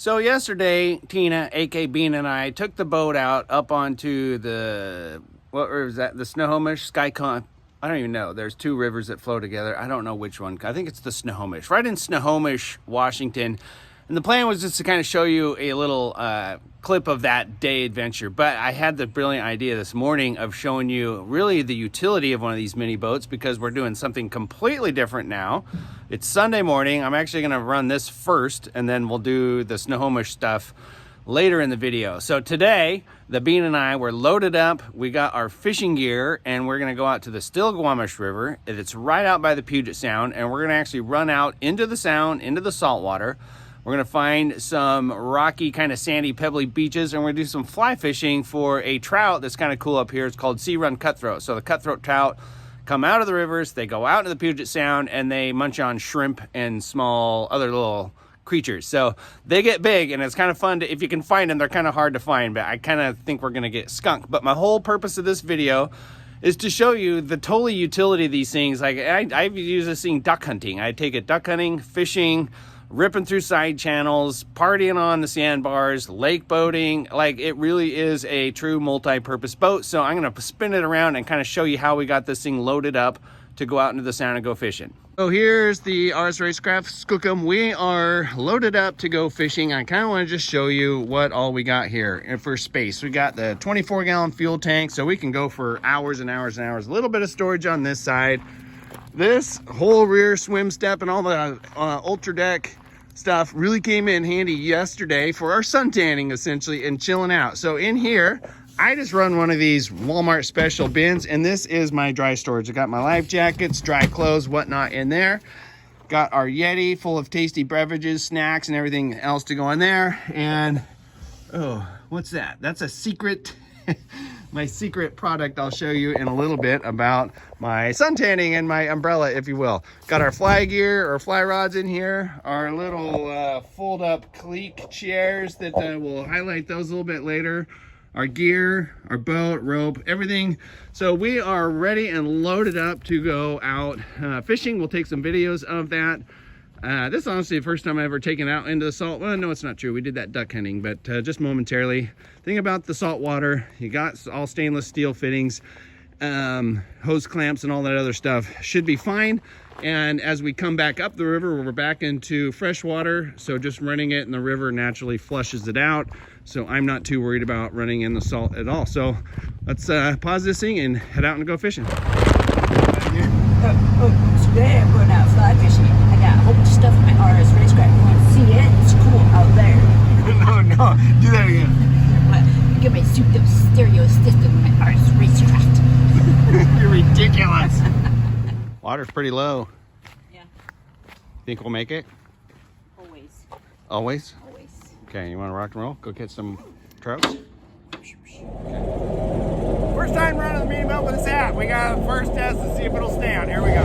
So yesterday, Tina, aka Bean, and I took the boat out up onto the, what river is that? The Snohomish, Skykomish. I don't even know. There's two rivers that flow together. I don't know which one. I think it's the Snohomish. Right in Snohomish, Washington. And the plan was just to kind of show you a little clip of that day adventure. But I had the brilliant idea this morning of showing you really the utility of one of these mini boats, because we're doing something completely different now. It's Sunday morning. I'm actually going to run this first, and then we'll do the Snohomish stuff later in the video. So today, the Bean and I were loaded up. We got our fishing gear, and we're going to go out to the Stillaguamish River. It's right out by the Puget Sound, and we're going to actually run out into the sound, into the saltwater. We're gonna find some rocky, kind of sandy, pebbly beaches, and we're gonna do some fly fishing for a trout that's kind of cool up here. It's called sea run cutthroat. So the cutthroat trout come out of the rivers, they go out into the Puget Sound, and they munch on shrimp and small other little creatures. So they get big, and it's kind of fun to, if you can find them. They're kind of hard to find, but I kind of think we're gonna get skunked. But my whole purpose of this video is to show you the total utility of these things. Like I've used this thing duck hunting. I take it duck hunting, fishing, ripping through side channels, partying on the sandbars, lake boating. Like, it really is a true multi-purpose boat. So I'm gonna spin it around and kind of show you how we got this thing loaded up to go out into the sound and go fishing. So here's the RS Racecraft Skookum. We are loaded up to go fishing. I kind of want to just show you what all we got here. And for space, we got the 24-gallon fuel tank, so we can go for hours and hours and hours. A little bit of storage on this side. This whole rear swim step and all the ultra deck stuff really came in handy yesterday for our sun tanning, essentially, and chilling out. So in here, I just run one of these Walmart special bins, and this is my dry storage. I got my life jackets, dry clothes, whatnot in there. Got our Yeti full of tasty beverages, snacks, and everything else to go in there. And oh, what's that? That's a secret my secret product I'll show you in a little bit about my sun tanning and my umbrella, if you will. Got our fly gear or fly rods in here, our little fold up clique chairs that we'll highlight those a little bit later, our gear, our boat, rope, everything. So we are ready and loaded up to go out fishing. We'll take some videos of that. This is honestly the first time I've ever taken out into the salt. Well, no, it's not true. We did that duck hunting, but just momentarily. Thing about the salt water, you got all stainless steel fittings, hose clamps, and all that other stuff. Should be fine. And as we come back up the river, we're back into fresh water. So just running it in the river naturally flushes it out. So I'm not too worried about running in the salt at all. So let's pause this thing and head out and go fishing. Today I'm going out fly fishing. I got a whole bunch of stuff in my RS Racecraft. You want to see it? It's cool out there. No, do that again. Look at my souped up stereo system in my RS Racecraft. You're ridiculous. Water's pretty low. Yeah. Think we'll make it? Always. Always? Always. Okay, you want to rock and roll? Go catch some trout? Okay. First time running the mini boat with this hat. We got a first test to see if it'll stand. Here we go.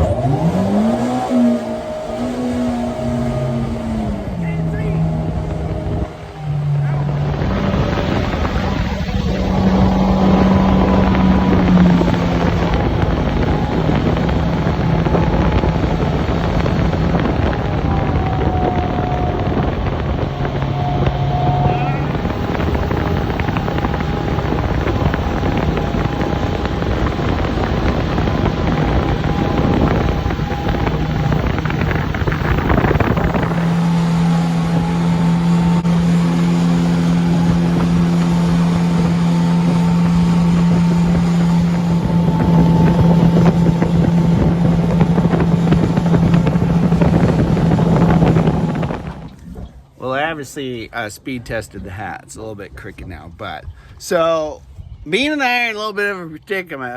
Obviously speed tested the hat. It's a little bit crooked now, but so Bean and I are in a little bit of a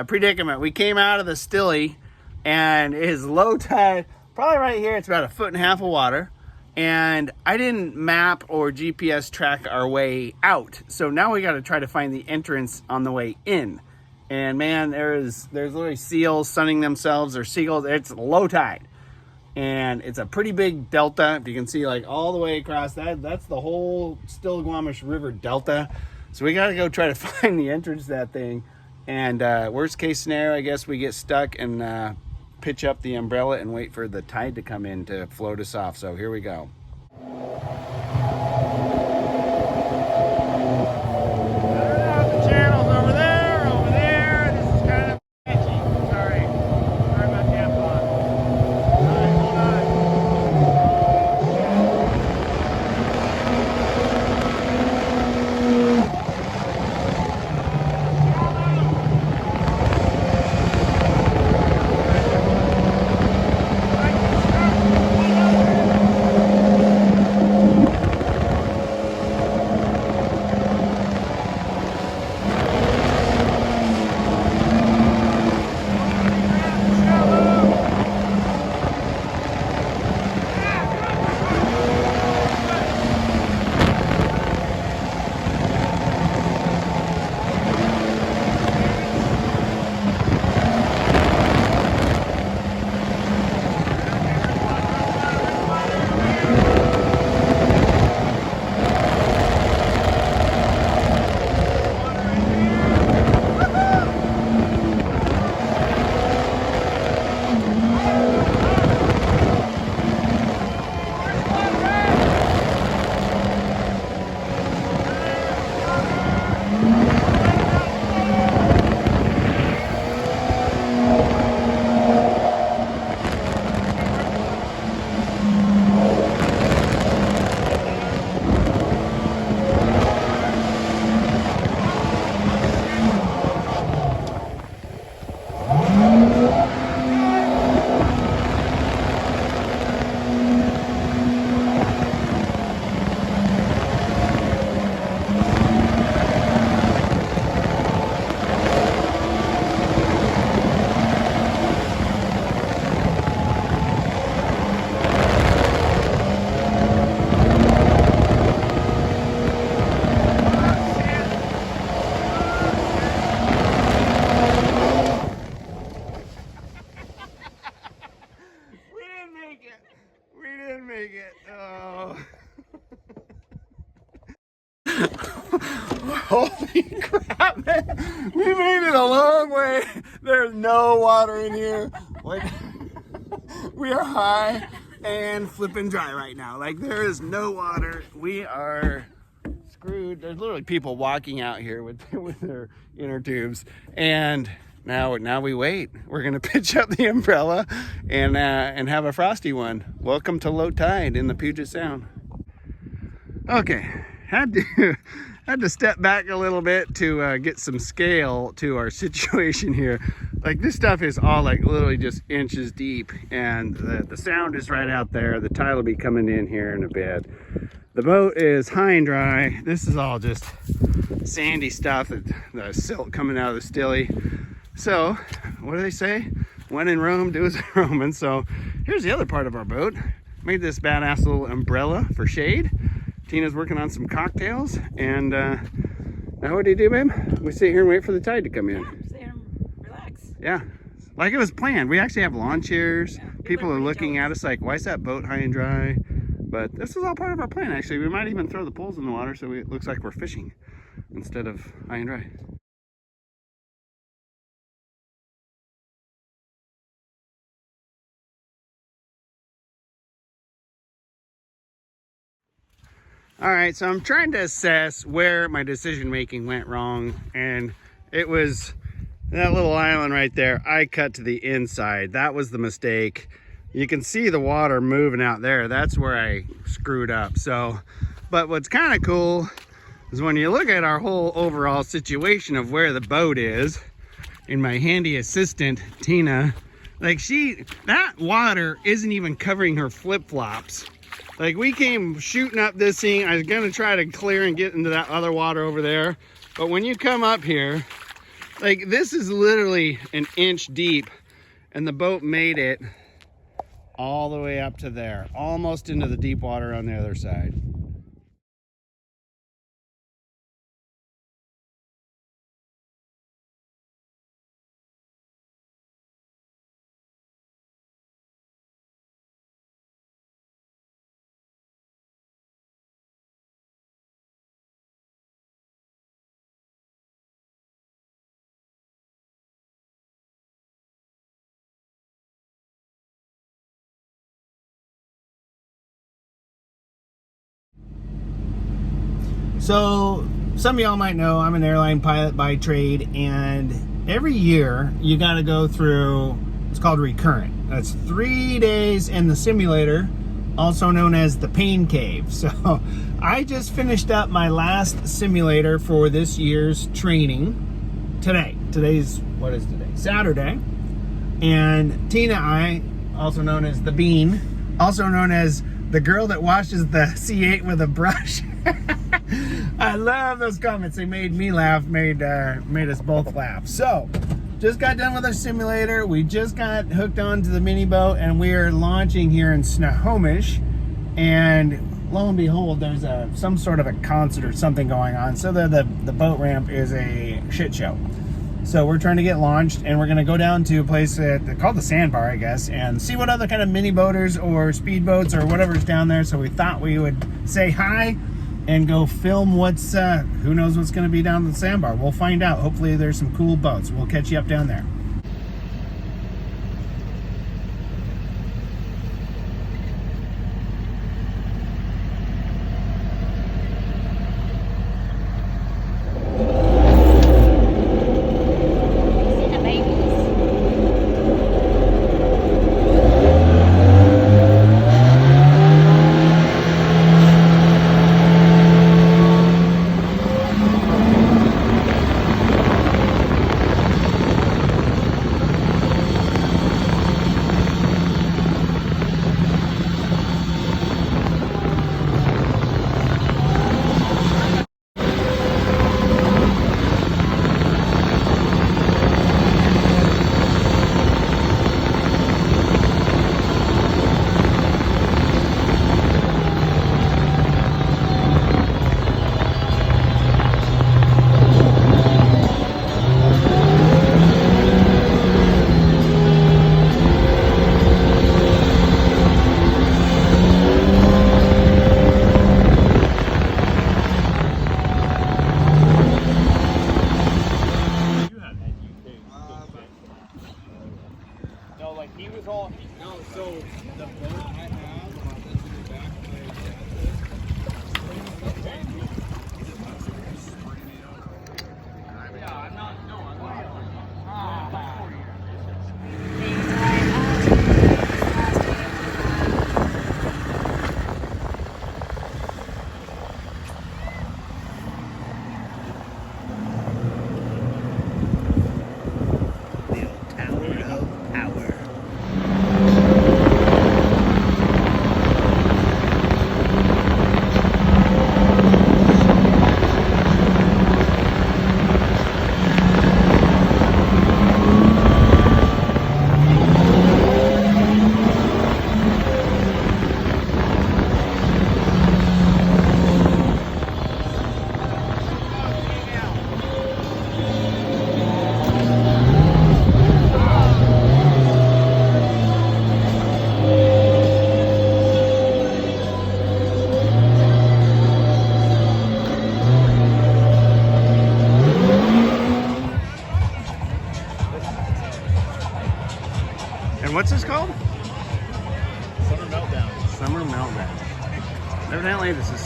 predicament. We came out of the Stilly, and it is low tide, probably right here. It's about 1.5 feet of water, and I didn't map or GPS track our way out. So now we got to try to find the entrance on the way in. And man, there's literally seals sunning themselves, or seagulls. It's low tide. And it's a pretty big delta. If you can see, like, all the way across that's the whole Stillaguamish River delta. So we got to go try to find the entrance to that thing. And worst case scenario, I guess we get stuck and pitch up the umbrella and wait for the tide to come in to float us off. So here we go. Holy crap, man. We made it a long way. There's no water in here. Like, we are high and flipping dry right now. Like, there is no water. We are screwed. There's literally people walking out here with their inner tubes. And now we wait. We're gonna pitch up the umbrella and have a frosty one. Welcome to low tide in the Puget Sound. Okay, had to step back a little bit to get some scale to our situation here. Like, this stuff is all like literally just inches deep, and the sound is right out there. The tide will be coming in here in a bit. The boat is high and dry. This is all just sandy stuff, the silt coming out of the stilly. So, what do they say? When in Rome, do as a Roman. So, here's the other part of our boat. Made this badass little umbrella for shade. Tina's working on some cocktails, and now what do you do, babe? We sit here and wait for the tide to come in. Yeah, sit here and relax. Yeah, like it was planned. We actually have lawn chairs. Yeah, people are looking at us like, why is that boat high and dry? But this is all part of our plan, actually. We might even throw the poles in the water so it looks like we're fishing instead of high and dry. All right, so I'm trying to assess where my decision making went wrong, and it was that little island right there. I cut to the inside. That was the mistake. You can see the water moving out there. That's where I screwed up. So, but what's kind of cool is when you look at our whole overall situation of where the boat is, and my handy assistant, Tina, like that water isn't even covering her flip-flops. Like, we came shooting up this thing. I was gonna try to clear and get into that other water over there. But when you come up here, like, this is literally an inch deep, and the boat made it all the way up to there, almost into the deep water on the other side. So, some of y'all might know I'm an airline pilot by trade, and every year you got to go through, it's called recurrent. That's 3 days in the simulator, also known as the pain cave. So, I just finished up my last simulator for this year's training today. What is today? Saturday. And Tina and I, also known as the Bean, also known as the girl that washes the C8 with a brush. I love those comments. They made me laugh, made us both laugh. So, just got done with our simulator. We just got hooked onto the mini boat, and we are launching here in Skykomish. And lo and behold, there's some sort of a concert or something going on. So the boat ramp is a shit show. So we're trying to get launched, and we're going to go down to a place called the Sandbar, I guess, and see what other kind of mini boaters or speedboats or whatever's down there. So we thought we would say hi and go film what's, who knows what's going to be down at the Sandbar. We'll find out. Hopefully there's some cool boats. We'll catch you up down there.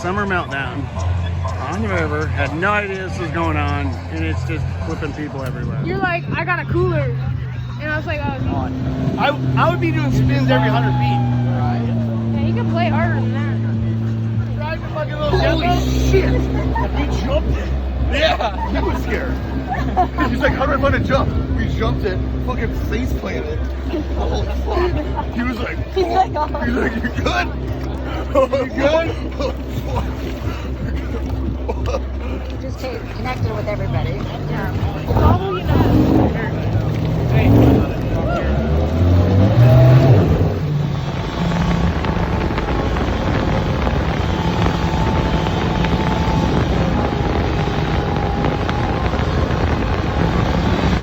summer meltdown on the river. Had no idea this was going on, and it's just flipping people everywhere. You're like, I got a cooler. And I was like, oh, I would be doing spins every 100 feet. yeah, you can play harder than that. Ride the fucking little jetboat. Shit! We jumped it. Yeah, he was scared. He's like, how do I find a jump? We jumped it, fucking face planted. Oh fuck! He was like, he's like, you good? You good? Just stay connected with everybody. Yeah. It's all you know. Hey.